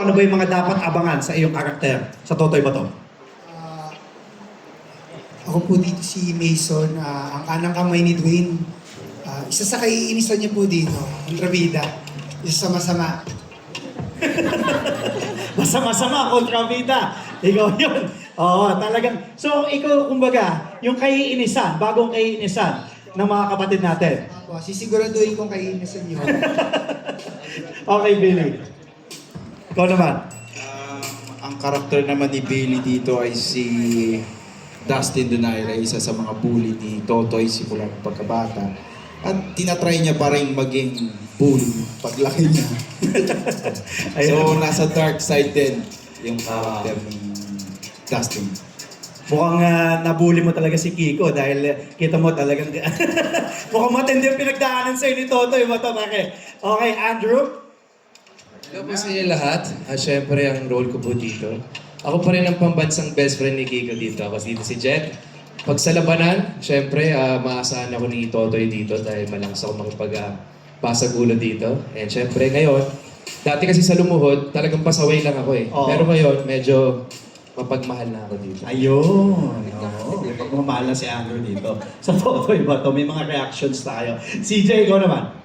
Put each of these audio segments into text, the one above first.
Ano ba yung mga dapat abangan sa iyong karakter sa Totoy Bato? Ako po dito si Mason, ang kanang kamay ni Dwayne. Isa sa kaiinisan niya po dito, kontrabida. Isa sa masama. Masama-sama, kontrabida. Ikaw yun. Oo, talagang. So, ikaw, kumbaga, yung kaiinisan, bagong kaiinisan ng mga kapatid natin. Sisiguraduhin kong kaiinisan niyo. Okay, Billy. Ikaw naman. Ang karakter naman ni Bailey dito ay si Dustin Donaire, isa sa mga bully ni Totoy simula ng pagkabata. At tinatry niya pa rin maging bully paglaki niya. So, nasa dark side din yung karakter ni Dustin. Mukhang nabully mo talaga si Kiko dahil kita mo talagang mukhang matindi yung pinagdaanan sa'yo ni Totoy Bato. Okay, Andrew? Hello po sa inyo lahat. Siyempre, ang role ko po dito. Ako pa rin ang pambansang best friend ni Kiko dito. Ako dito si Jet. Pag sa labanan, siyempre, maasahan ako ni Totoy dito dahil malakas ako makipag-pasagulo dito. And siyempre, ngayon, dati kasi sa Lumuhod, talagang pasaway lang ako eh. Oo. Pero ngayon, medyo mapagmahal na ako dito. Ayun. Oo. Magmamahal na si Andrew dito. Sa Totoy Bato, may mga reactions tayo. CJ, ikaw naman.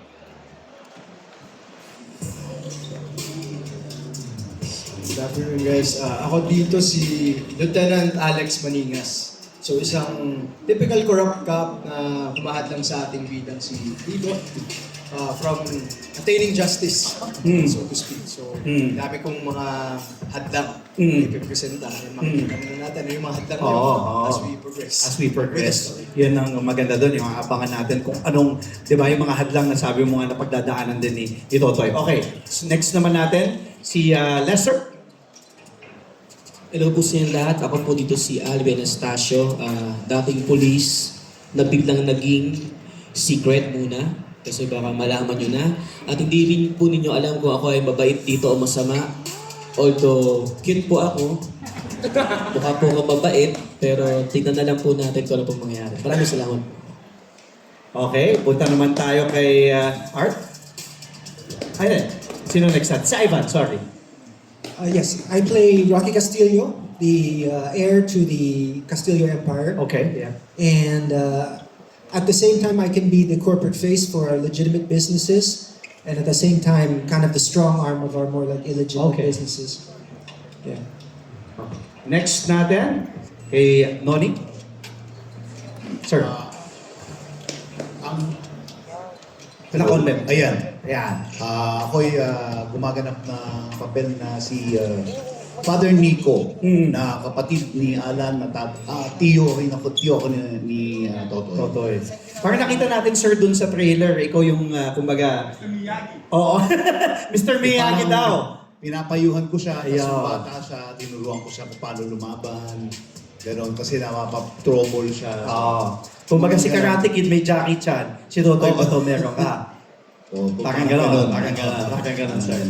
Good afternoon guys. Ako dito si Lieutenant Alex Maningas. So isang typical corrupt cop na humahad lang sa ating bidang si Vigo from attaining justice, so to speak. So dami kong mga hadlang ipipresenta. Makikita muna natin yung mga hadlang na yun as we progress. As we progress. With the story. Yun ang maganda doon, yung abangan natin kung anong, di ba, yung mga hadlang na sabi mo nga na pagdadaanan din ni Totoy. Okay, so next naman natin, si Lester. Hello po sa inyo lahat. Ako po dito si Alvin Estacio, dating police na biglang naging secret muna. Kasi baka malaman nyo na. At hindi rin po ninyo alam kung ako ay mabait dito o masama. Although cute po ako, mukha po ako mabait, pero tignan na lang po natin kung ano pong mangyayari. Maraming salamat. Okay, punta naman tayo kay Art. Ayun, sino next? Si Ivan, sorry. Yes, I play Rocky Castillo, the heir to the Castillo Empire. Okay, yeah. And at the same time, I can be the corporate face for our legitimate businesses. And at the same time, kind of the strong arm of our more like illegitimate Okay. businesses. Yeah. Next natin, kay Noni. Sir. Ang Pinakonlem. Ayan. Ayan. Ako'y gumaganap na papel na si Father Nico, na kapatid ni Alan, na tiyo rin ako, ni Totoy. Totoy. Parang nakita natin, sir, dun sa trailer, ikaw yung, kumbaga... Mr. Miyagi. Oo. Mr. Miyagi daw. Pinapayuhan ko siya, kasi Ayun. bata siya, tinuruan ko siya kung paano lumaban. Ganon, kasi napapa-trouble siya. Oo. Kumbaga si Karate Kid may Jackie Chan, si Totoy Bato meron ka. So, Parang gano'n, parang gano'n, sir.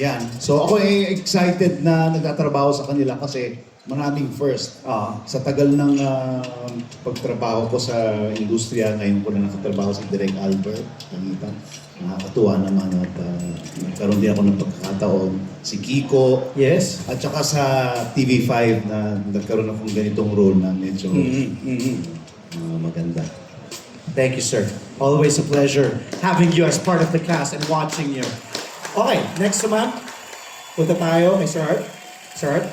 Yan. So ako ay excited na nagtatrabaho sa kanila kasi maraming first. Oo. Sa tagal ng pagtrabaho ko sa industriya, ngayon ko na nakatrabaho si Direk Albert. Nakakatuwa naman at nagkaroon din ako ng pagkakataon. Si Kiko. Yes. At saka sa TV5 na nagkaroon akong ganitong role na medyo maganda. Thank you, sir. Always a pleasure having you as part of the cast and watching you. Okay, next naman. Punta tayo kay Sir Art. Sir Art?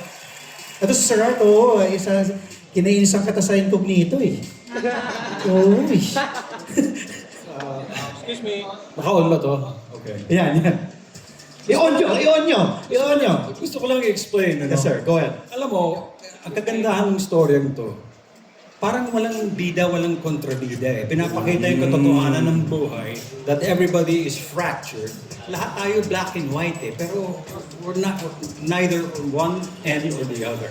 Ito si Sir Art, oo. Isa, kinainisang kata sa incognito eh. Oo eh. Excuse me. Naka-on ba to? Okay. Yan, yan. I-on nyo. Gusto ko lang i-explain. Ano? Yes, sir. Go ahead. Alam mo, ang kagandahan ng storyang to, parang walang bida, walang kontrabida eh. Pinapakita yung katotohanan ng buhay that everybody is fractured. Lahat tayo black and white eh. Pero we're not neither on one end or the other.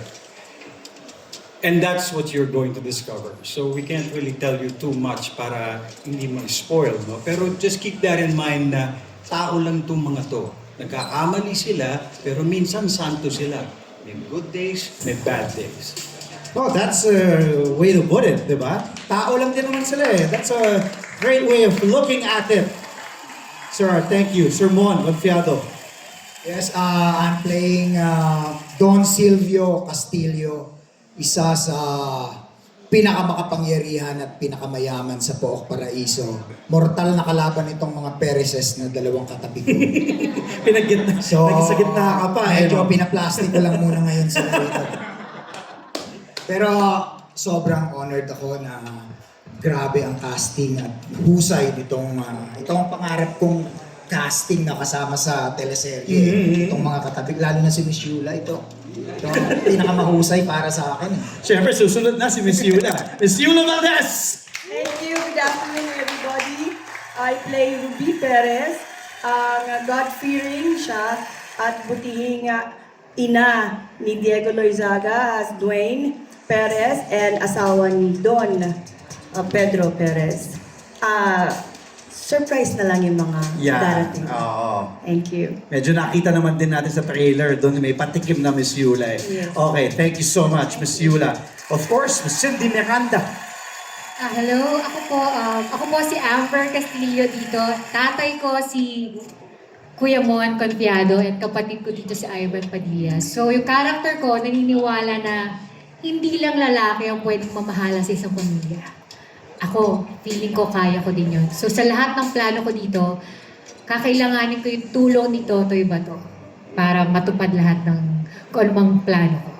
And that's what you're going to discover. So we can't really tell you too much para hindi ma-spoil, no? Pero just keep that in mind na tao lang itong mga to. Nagkakamali sila, pero minsan santo sila. May good days, may bad days. Oh, that's a way to put it, di ba? Tao lang din naman sila eh. That's a great way of looking at it. Sir, thank you. Sir Mon Confiado. Yes, I'm playing Don Silvio Castillo, isa sa pinakamakapangyarihan at pinakamayaman sa Pook Paraiso. Mortal na kalaban itong mga Perezes na dalawang katabi ko. Pinagitna, So, naging sa gitna ka pa. medyo no? pinaplastic ko lang muna ngayon sa dito. Pero sobrang honored ako na grabe ang casting at husay nitong itong pangarap kong casting na kasama sa teleserye. Itong mga katabi, lalo na si Miss Yula, ito ang pinakamahusay para sa akin. Siyempre, susunod na si Miss Yula. Miss Yula Valdez! Thank you. Good afternoon, everybody. I play Ruby Perez. Ang God-fearing siya at butihing ina ni Diego Loizaga as Dwayne Perez and asawa ni Don Pedro Perez. Surprise na lang yung mga darating. Oo. Thank you. Medyo nakita naman din natin sa trailer, doon may patikim na Miss Yula eh. Yes. Okay, thank you so much, Miss Yula. Of course, Miss Cindy Miranda. Hello, ako po si Amber Castillo dito. Tatay ko si Kuya Mon Confiado at kapatid ko dito si Ivan Padilla. So yung character ko, naniniwala na hindi lang lalaki ang pwedeng mamahala sa isang pamilya. Ako, feeling ko kaya ko din yun. So sa lahat ng plano ko dito, kakailanganin ko yung tulong ni Totoy Bato para matupad lahat ng kung anumang plano ko.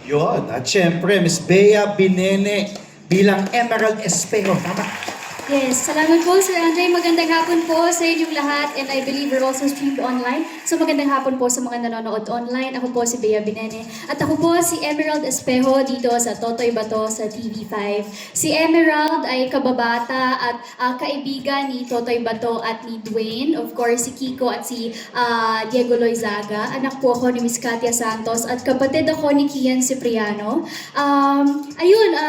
Yun. At syempre, Miss Bea Binene bilang Emerald Espejo. Tama? Yes, salamat po Sir Andre. Magandang hapon po sa inyong lahat and I believe we're also streamed online. So magandang hapon po sa mga nanonood online. Ako po si Bea Binene. At ako po si Emerald Espejo dito sa Totoy Bato sa TV5. Si Emerald ay kababata at kaibigan ni Totoy Bato at ni Dwayne. Of course, si Kiko at si Diego Loizaga. Anak po ako ni Miss Katia Santos at kapatid ako ni Kian Cipriano.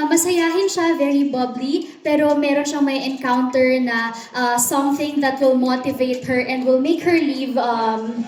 Masayahin siya, very bubbly, pero meron siyang may encounter na something that will motivate her and will make her leave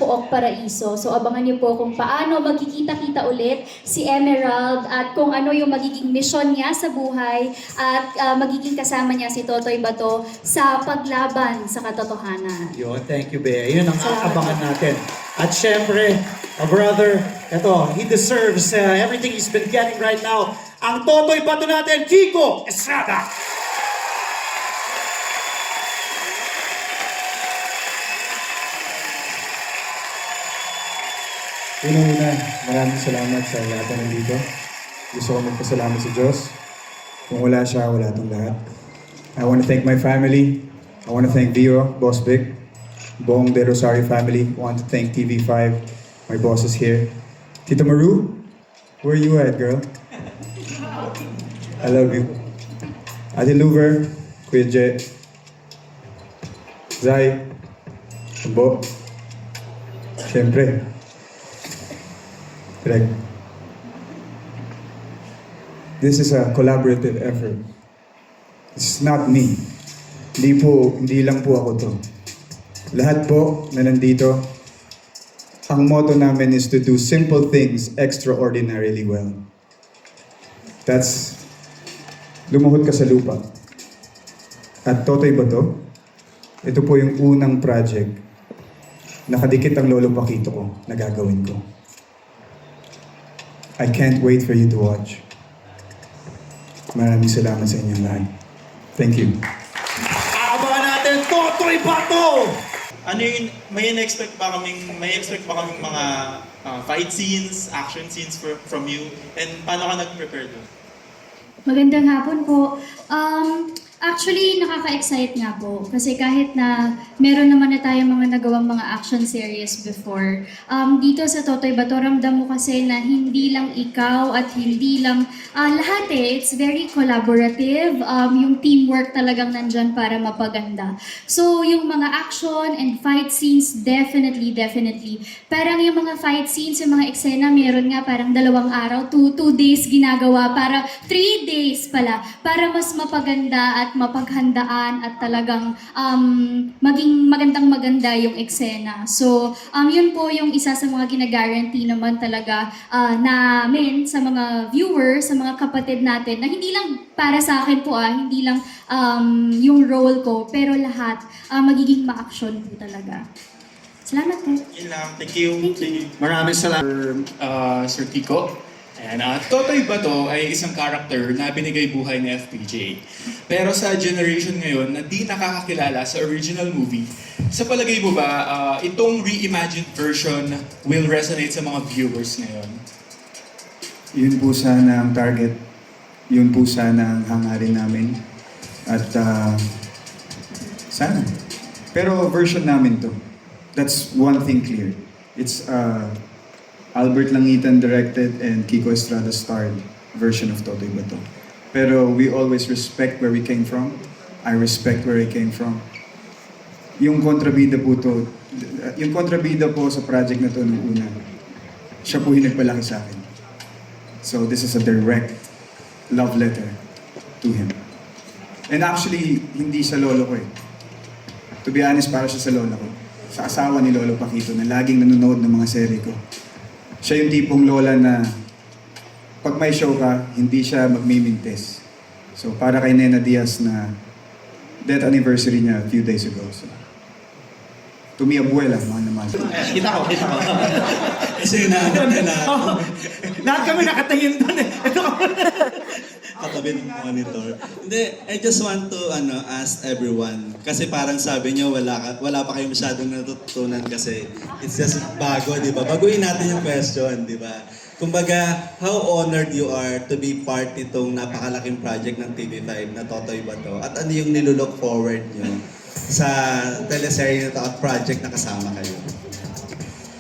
Pook Paraiso. So abangan niyo po kung paano magkikita-kita ulit si Emerald at kung ano yung magiging mission niya sa buhay at magiging kasama niya si Totoy Bato sa paglaban sa katotohanan. Yun, thank you, Bea. Yun ang aabangan natin. At syempre, a brother, eto, he deserves everything he's been getting right now. Ang Totoy Bato natin, Kiko Estrada! Una-una, maraming salamat sa lahat na nandito. Gusto ko magpasalamat sa Diyos. Kung wala siya, wala itong lahat. I want to thank my family. I want to thank Vio, Boss Vic, buong De Rosario family. I want to thank TV5. My boss is here. Tita Maru, where you at, girl? I love you. Ate Louver, Kuya Je, Zai, Bo, siyempre, Greg. This is a collaborative effort. It's not me. Hindi lang po ako to. Lahat po na nandito, ang motto namin is to do simple things extraordinarily well. That's lumuhod ka sa lupa. At Totoy Bato, ito po yung unang project nakadikit ang Lolo Paquito ko na gagawin ko. I can't wait for you to watch. Maraming salamat sa inyong lahat. Thank you. Aabangan natin, Totoy Bato! Ano yun, may expect ba kaming mga fight scenes, action scenes from you? And paano ka nag-prepare doon? Magandang hapon po. Actually, nakaka-excite nga po. Kasi kahit na meron naman na tayong mga nagawang mga action series before, dito sa Totoy Bato, ramdam mo kasi na hindi lang ikaw at hindi lang lahat it's very collaborative. Yung teamwork talagang nandyan para mapaganda. So, yung mga action and fight scenes, definitely. Parang yung mga fight scenes, yung mga eksena, meron nga parang 2 araw, 2 days ginagawa, para 3 days pala, para mas mapaganda at mapaghandaan at talagang maging maganda yung eksena. So, yun po yung isa sa mga gina-guarantee naman talaga namin sa mga viewers, sa mga kapatid natin, na hindi lang para sa akin po, hindi lang yung role ko, pero lahat magiging ma-action po talaga. Salamat po. Yun lang. Thank you. Thank you. Maraming salamat. Sir Kiko. Ayan, Totoy Bato ay isang character na binigay buhay ni FPJ. Pero sa generation ngayon na di nakakakilala sa original movie, sa palagay mo ba, itong reimagined version will resonate sa mga viewers ngayon? Yun po sana ang target. Yun po sana ang hangarin namin. At sana. Pero version namin to. That's one thing clear. It's Albert Langitan directed and Kiko Estrada starred version of Totoy Bato. Pero we always respect where we came from. I respect where I came from. Yung kontrabida po to, yung kontrabida po sa project na to nung una, siya po yung nagpalaki sa akin. So this is a direct love letter to him. And actually, hindi sa lolo ko eh. To be honest, para siya sa lola ko. Sa asawa ni Lolo Paquito na laging nanonood ng mga seri ko. Siya yung tipong lola na pag may show ka, hindi siya magmimintes. So para kay Nena Diaz na death anniversary niya a few days ago. So, to me, abuela, mahal na mahal. Kita ko. Kasi Lahat kami nakatingin doon eh. Ito katabi ng monitor. Hindi, I just want to ask everyone. Kasi parang sabi nyo, wala pa kayo masyadong natutunan kasi it's just bago, di ba? Baguhin natin yung question, di ba? Kumbaga, how honored you are to be part nitong napakalaking project ng TV5 na Totoy Bato? At ano yung nilulook forward nyo sa teleserye na to at project na kasama kayo?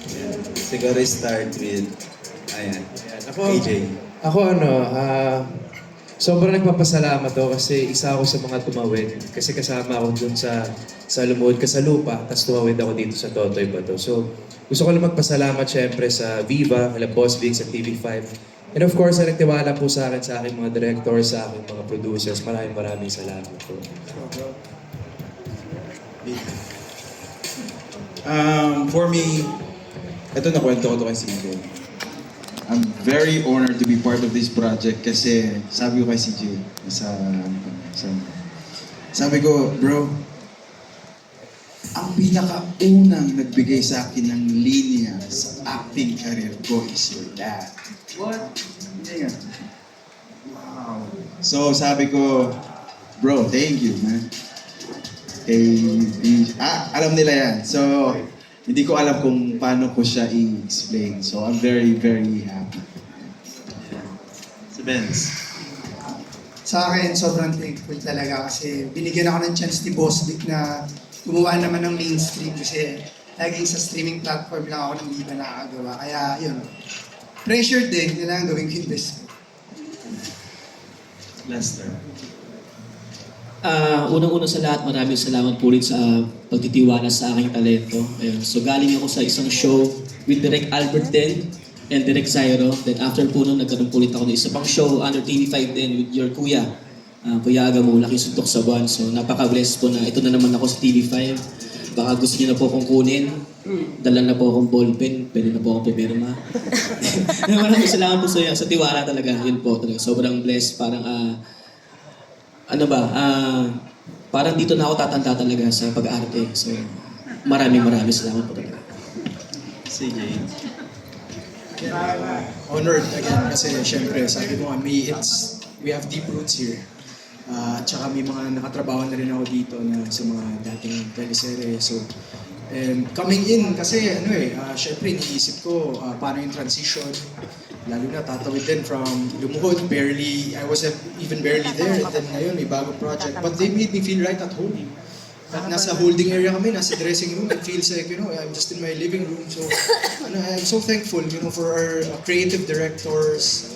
Ayan. Siguro start with, ayan, AJ. Sobrang nagpapasalamat ako kasi isa ako sa mga tumawid. Kasi kasama ako dun sa Lumuhod Ka sa Lupa, tapos tumawid ako dito sa Totoy Bato. So, gusto ko lang magpasalamat syempre sa Viva, kala Boss Vic, sa TV5. And of course, ang nagtiwala po sa aking mga directors, sa aking mga producers. Maraming salamat po. For me, ito nakwento ko to kay CJ. I'm very honored to be part of this project kasi sabi ko kay CJ sabi ko, bro, ang pinakaunang nagbigay sa akin ng linya sa acting career ko is your dad. What? Yeah. Wow. So sabi ko, bro, thank you, man. Alam nila yan. So, hindi ko alam kung paano ko siya i-explain. So, I'm very, very happy. Si Benz. Sa akin, sobrang thankful talaga kasi binigyan ako ng chance ni Boss Vic na gumawa naman ng mainstream kasi laging sa streaming platform lang ako ng Viva nakakagawa. Kaya, yun. Pressured din. Kailangan gawin ko yung best. Lester. Unang-una sa lahat, maraming salamat po rin sa pagtitiwala sa aking talento. Ayun. So galing ako sa isang show with Direk Albert din and Direk Zairo. Then after po nun, nagkaroon po ulit ako ng isa pang show under TV5 din with your kuya. Kuya Agamo, Laking Suntok sa Buwan. So napaka-blessed po na ito na naman ako sa TV5. Baka gusto niyo na po akong kunin. Dala na po akong ballpen. Pwede na po akong pumirma. Maraming salamat po sa tiwala talaga. Yun po talaga. Sobrang blessed. Parang parang dito na ako tatanda talaga sa pag-arte. So, maraming salamat po talaga. CJ. Honored again kasi syempre sabi ko nga, we have deep roots here. At saka may mga nakatrabaho na rin ako dito na sa mga dating teleserye. So, coming in kasi syempre iniisip ko paano yung transition. Lalo na tatawid din from Lumuhod, I wasn't even barely there. And then ngayon, may bagong project. But they made me feel right at home. At nasa holding area kami, nasa dressing room. It feels like, I'm just in my living room. So, I'm so thankful, for our creative directors.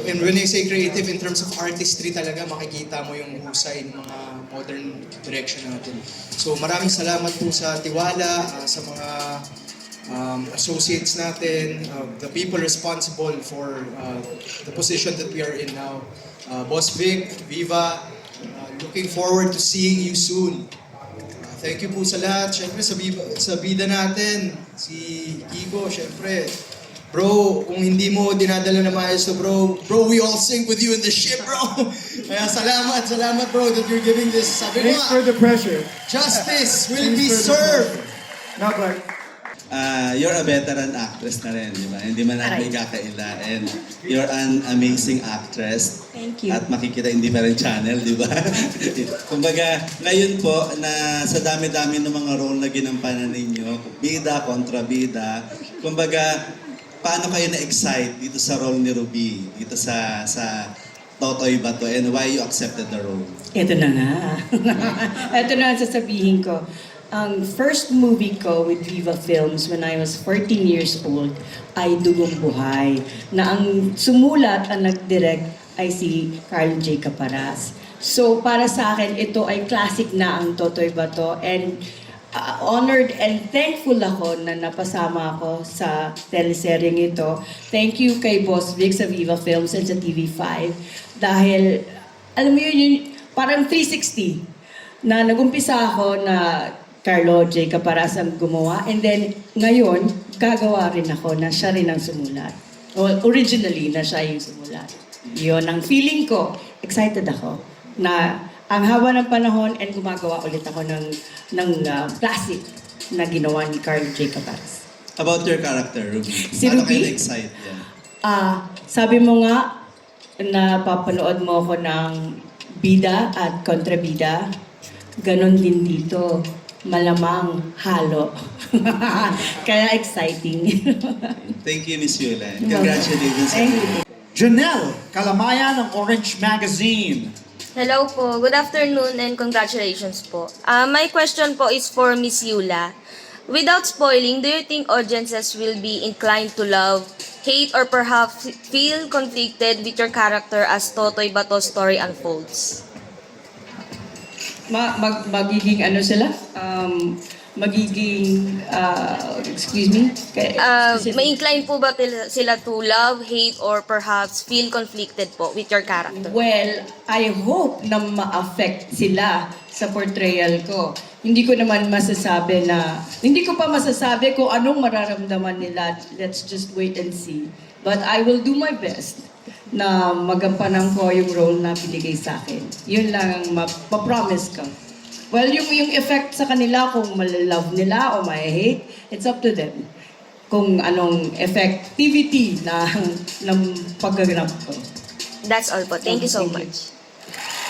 And when I say creative, in terms of artistry talaga, makikita mo yung husay ng mga modern direction natin. So, maraming salamat po sa tiwala, sa mga associates natin, the people responsible for the position that we are in now. Boss Vic, Viva, looking forward to seeing you soon. Thank you po sa lahat. Siyempre sa bida natin, si Kiko, siyempre. Bro, kung hindi mo dinadala na maayos to bro, we all sink with you in the ship, bro. Kaya salamat bro that you're giving this. Sabi ko Thanks for the pressure. justice will be served. Robert. You're a veteran actress na rin, di ba? Hindi man natin kakaila. And you're an amazing actress. Thank you. At makikita in different channel, di ba? Kumbaga, ngayon po, na sa dami-dami ng mga role na ginampanan ninyo, bida, kontrabida, kumbaga, paano kayo na-excite dito sa role ni Ruby, dito sa Totoy Bato, and why you accepted the role? Ito na nga. Ito na ang sasabihin ko. Ang first movie ko with Viva Films when I was 14 years old ay Dugong Buhay, na ang sumulat at nag-direct ay si Carl J. Caparas. So para sa akin, ito ay classic na ang Totoy Bato, and honored and thankful ako na napasama ako sa teleseryeng ito. Thank you kay Boss Vic sa Viva Films and sa TV5 dahil alam mo yun, parang 360 na nagumpisa ako na Carlo J. Caparas ang gumawa, and then ngayon gagawa rin ako na siya rin ang sumulat. Well, originally na siya yung sumulat. Yun ang feeling ko. Excited ako na ang haba ng panahon and gumagawa ulit ako ng classic na ginawa ni Carl J. Caparas. About your character, Ruby. Si Paano Ruby? kayo na-excite? Yeah. Sabi mo nga na papanood mo ako ng bida at kontrabida. Ganon din dito. Malamang halo. Kaya exciting. Thank you, Miss Yula. Congratulations. Thank you. Janelle Calamaya ng Orange Magazine. Hello po. Good afternoon and congratulations po. My question po is for Miss Yula. Without spoiling, do you think audiences will be inclined to love, hate, or perhaps feel conflicted with your character as Totoy Bato's story unfolds? Magiging ano sila? Excuse me? May inclined po ba sila to love, hate, or perhaps feel conflicted po with your character? Well, I hope na ma-affect sila sa portrayal ko. Hindi ko pa masasabi kung anong mararamdaman nila. Let's just wait and see. But I will do my best na magampanan ko yung role na binigay sa akin. Yun lang ang ma-promise ko. Well, yung effect sa kanila, kung malalove nila o ma-hate, it's up to them. Kung anong effectivity ng paggaganap ko. That's all po. Thank you so much.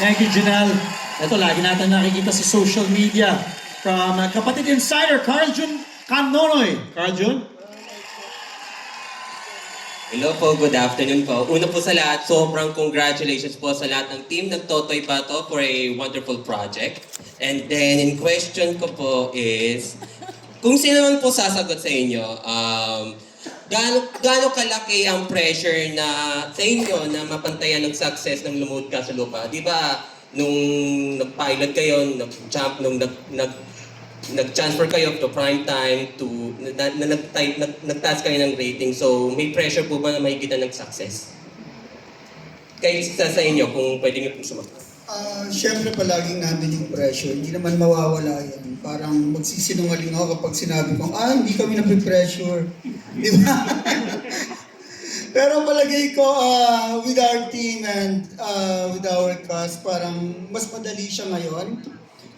Thank you, Janelle. Ito, lagi natin nakikita sa social media from kapatid insider, Carl Jun Canonoy. Carl Jun? Hello po, good afternoon po. Una po sa lahat, sobrang congratulations po sa lahat ng team ng Totoy Bato for a wonderful project. And then, in question ko po is, kung sino man po sasagot sa inyo, gaano kalaki ang pressure na sa inyo na mapantayan ng success ng Lumuhod Ka sa Lupa? Di ba, nung nag-pilot kayo, nag-transfer kayo to prime time, to nag-task kayo ng rating, so may pressure po ba na mahigitan ng success? Kayo sa inyo, kung pwede nyo po sumagot. Siyempre palaging namin yung pressure, hindi naman mawawala yan. Parang magsisinungaling ako kapag sinabi kong, hindi kami napipressure. Di ba? Pero palagay ko, with our team and with our cast, parang mas madali siya ngayon.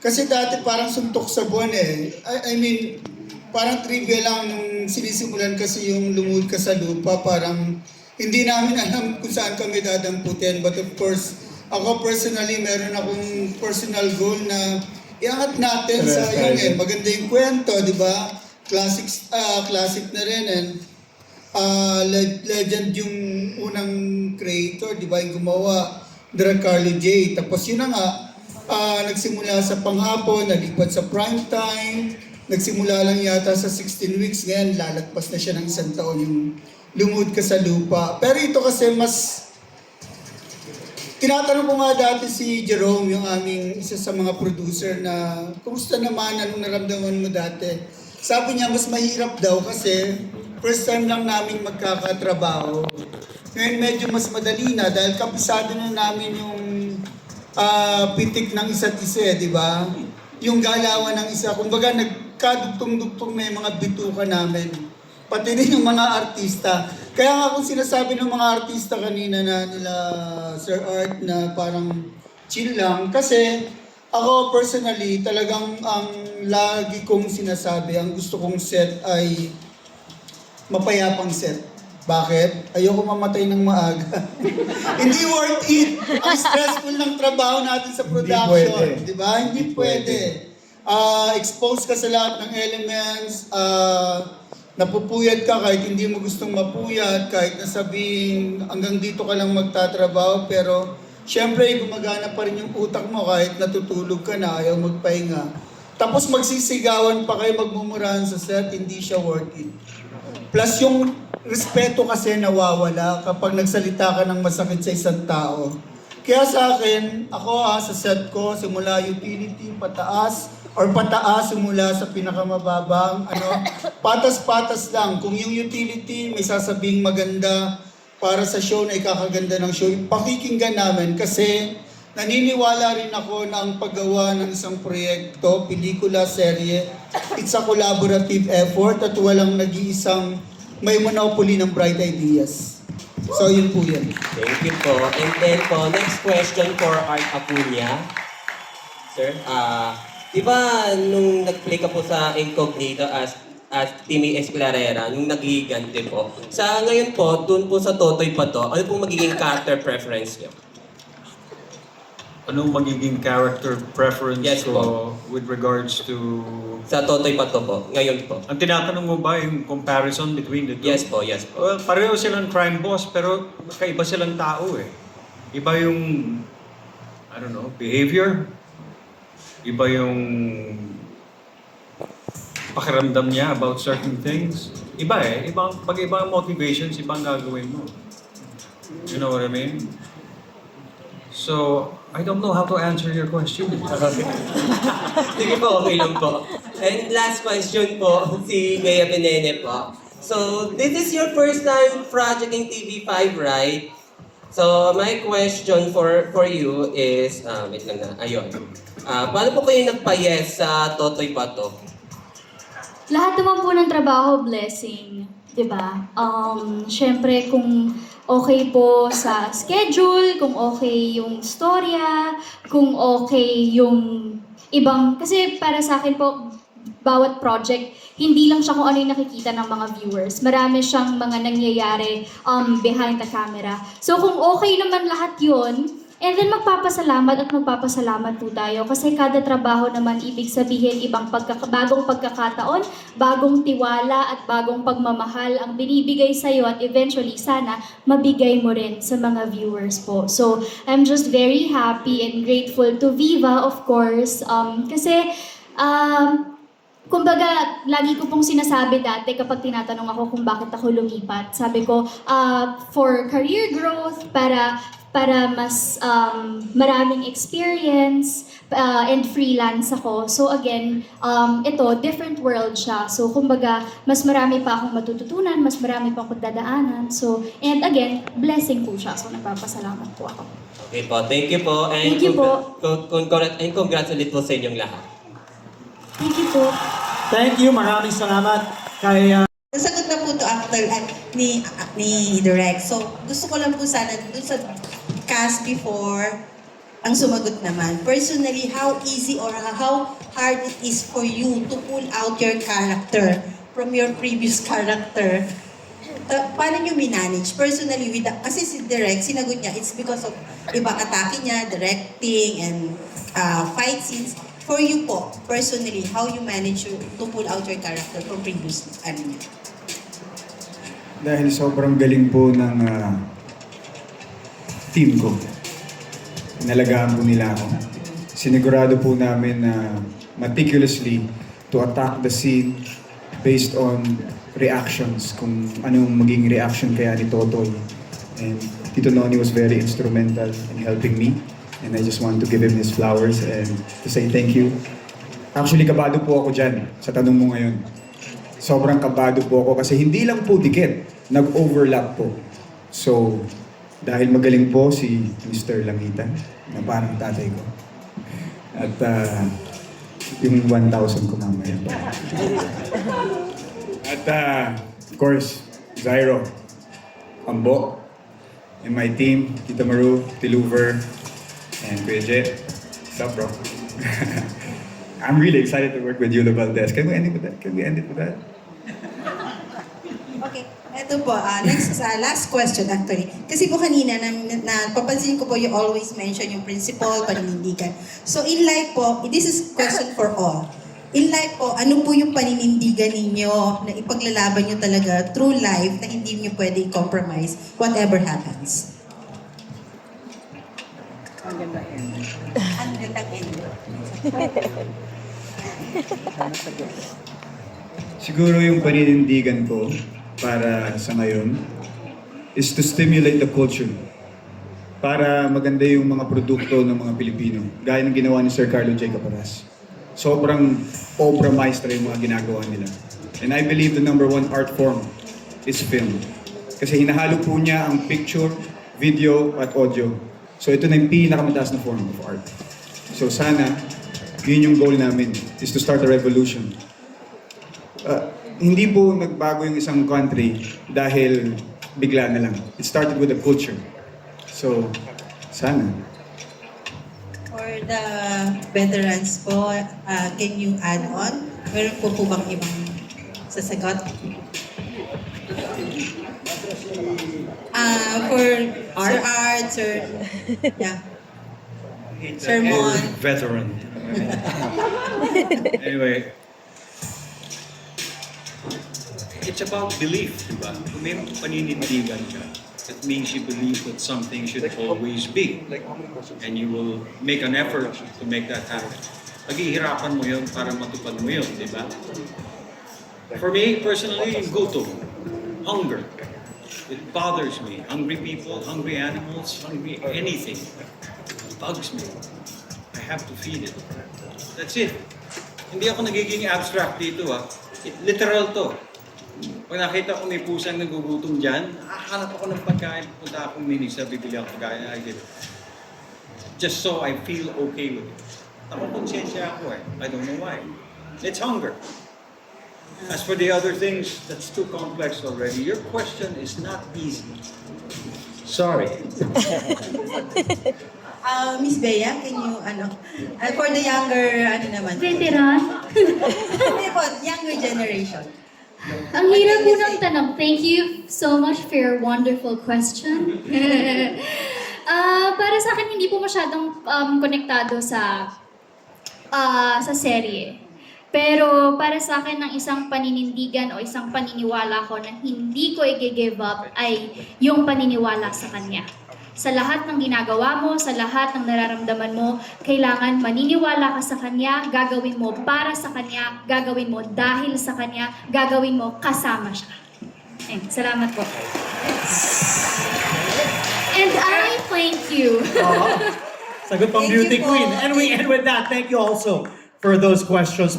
Kasi dati parang suntok sa buwan eh. I mean, parang trivia lang nung sinisimulan kasi yung Lumuhod Ka sa Lupa, parang hindi namin alam kung saan kami dadamputin. But of course, ako personally, meron akong personal goal na iangat natin sa yung maganda yung kwento, di ba? Classic na rin, and legend yung unang creator, di ba? Yung gumawa, Carlo J. Tapos yun na nga, nagsimula sa panghapon, nalipat sa prime time, nagsimula lang yata sa 16 weeks, ngayon lalagpas na siya ng 1 taon yung Lumuhod Ka sa Lupa. Pero ito kasi mas, tinatanong ko nga dati si Jerome, yung aming isa sa mga producer, na kumusta naman, anong naramdaman mo dati? Sabi niya, mas mahirap daw kasi first time lang namin magkakatrabaho. Ngayon medyo mas madali na dahil kabisado na namin yung pitik ng isa't isa, di ba? Yung galawan ng isa. Kumbaga, nagkadugtong-dugtong na yung mga bituka namin. Pati rin yung mga artista. Kaya nga kung sinasabi ng mga artista kanina na nila Sir Art na parang chill lang. Kasi ako personally, talagang ang lagi kong sinasabi, ang gusto kong set ay mapayapang set. Bakit? Ayoko mamatay ng maaga. Hindi worth it. Ang stressful ng trabaho natin sa production. Di ba? Hindi pwede. Expose ka sa lahat ng elements. Napupuyat ka kahit hindi mo gustong mapuyat. Kahit nasabihin hanggang dito ka lang magtatrabaho. Pero syempre gumagana pa rin yung utak mo kahit natutulog ka na, ayaw magpahinga. Tapos magsisigawan pa kayo, magmumurahan sa set. Hindi siya worth it. Plus yung respeto kasi nawawala kapag nagsalita ka ng masakit sa isang tao. Kaya sa akin, ako sa set ko, simula utility, pataas simula sa pinakamababang, patas-patas lang. Kung yung utility may sasabing maganda para sa show na ikakaganda ng show, pakikinggan namin kasi naniniwala rin ako na ang paggawa ng isang proyekto, pelikula, serye, it's a collaborative effort at walang nag-iisang may monopoly ng bright ideas. So yun po yan. Thank you po. And then po, next question for Art Acuña. Sir, di ba nung nag-play ka po sa Incognito as Timmy Esclarera, nung nag-iigante po, sa ngayon po, dun po sa Totoy Pato, ano pong magiging character preference niyo? Anong magiging character preference Yes, ko with regards to... Sa Totoy Pato po, ngayon po. Ang tinatanong mo ba yung comparison between the two? Yes po, yes po. Well, pareho silang crime boss pero kaiba silang tao eh. Iba yung, I don't know, behavior. Iba yung pakiramdam niya about certain things. Iba eh. Pag ibang motivations, ibang gagawin mo. You know what I mean? So, I don't know how to answer your question. Sige po, okay lang po. And last question po, si Bea Benene po. So, this is your first time project in TV5, right? So, my question for you is, wait lang na, ayun. Paano po kayo nagpa-yes sa Totoy Pato? Lahat naman po ng trabaho, blessing. Diba? Syempre, kung okay po sa schedule, kung okay yung storya, kung okay yung ibang... Kasi para sa akin po, bawat project, hindi lang siya kung ano yung nakikita ng mga viewers. Marami siyang mga nangyayari behind the camera. So kung okay naman lahat yun, and then magpapasalamat po tayo kasi kada trabaho naman ibig sabihin bagong pagkakataon, bagong tiwala at bagong pagmamahal ang binibigay sa'yo at eventually sana mabigay mo rin sa mga viewers po. So I'm just very happy and grateful to Viva of course kasi kumbaga, lagi ko pong sinasabi dati kapag tinatanong ako kung bakit ako lumipat. Sabi ko, for career growth, para mas maraming experience and freelance ako. So again, ito, different world siya. So kumbaga, mas marami pa akong matututunan, mas marami pa akong dadaanan. So, and again, blessing po siya. So nagpapasalamat po ako. Okay po, thank you po. And Thank you po. And congratulate po sa inyong lahat. Thank you po. Thank you, maraming salamat kay... Nasagot na po ito after ni Direk. So, gusto ko lang po sana dun sa cast before ang sumagot naman. Personally, how easy or how hard it is for you to pull out your character from your previous character? Paano nyo minanage? Personally, kasi si Direk, sinagot niya, it's because of ibang atake niya, directing, and fight scenes. For you po, personally, how you manage to pull out your character from previous anime? Dahil sobrang galing po ng team ko. Inalagaan po nila ako. Sinigurado po namin na meticulously to attack the scene based on reactions, kung anong maging reaction kaya ni Totoy. And Tito Noni was very instrumental in helping me. And I just want to give him his flowers and to say thank you. Actually, kabado po ako dyan sa tanong mo ngayon. Sobrang kabado po ako kasi hindi lang po dikit, nag-overlap po. So, dahil magaling po si Mr. Langitan, na parang tatay ko. At yung 1,000 ko mamaya. At of course, Zyro, Ambo, and my team, Tita Maru, Tiluver, and Kuya Jet. What's up, bro? I'm really excited to work with Yula Valdez. Can we end it with that? Okay, eto po, last question actually. Kasi po kanina, papansin ko po you always mention yung principle, paninindigan. So in life po, this is question for all. In life po, ano po yung paninindigan ninyo na ipaglalaban nyo talaga through life na hindi nyo pwede i-compromise whatever happens? Ang gandang end. Siguro yung paninindigan ko para sa ngayon is to stimulate the culture. Para maganda yung mga produkto ng mga Pilipino. Gaya ng ginawa ni Sir Carlo J. Caparas. Sobrang obra maestra yung mga ginagawa nila. And I believe the number one art form is film. Kasi hinahalo po niya ang picture, video, at audio. So ito na yung pinakamataas na form of art. So sana, yun yung goal namin, is to start a revolution. Hindi po nagbago yung isang country dahil bigla na lang. It started with the culture. So, sana. For the veterans po, can you add on? Meron po bang ibang sasagot? For Sir Art, Sir... Yeah. Sir Mon. Veteran. Anyway, it's about belief, diba? Kung may paninindigan ka, it means you believe that something should always be. And you will make an effort to make that happen. Paghihirapan mo yun para matupad mo yun, di ba? For me, personally, gutom, hunger. It bothers me. Hungry people, hungry animals, hungry anything. It bugs me. I have to feed it. That's it. Hindi ako nagiging abstract dito literal to. Pag nakita ko may pusang nagugutom dyan, nakahanap ako ng pagkain, punta akong minisa, bibili ako pagkain, I get it. Just so I feel okay with it. Nakakonsensya ako I don't know why. It's hunger. As for the other things, that's too complex already. Your question is not easy. Sorry. Miss Bea, can you, for the younger, Veteran? Hindi po, younger generation. Ang hirap po ng tanong. Thank you so much for your wonderful question. Para sa akin, hindi po masyadong konektado sa serye. Pero para sa akin, ng isang paninindigan o isang paniniwala ko na hindi ko i-give up ay yung paniniwala sa Kanya. Sa lahat ng ginagawa mo, sa lahat ng nararamdaman mo, kailangan maniniwala ka sa Kanya, gagawin mo para sa Kanya, gagawin mo dahil sa Kanya, gagawin mo kasama siya. Salamat po. And I thank you. Sagot pang beauty queen. And we end with that. Thank you also for those questions.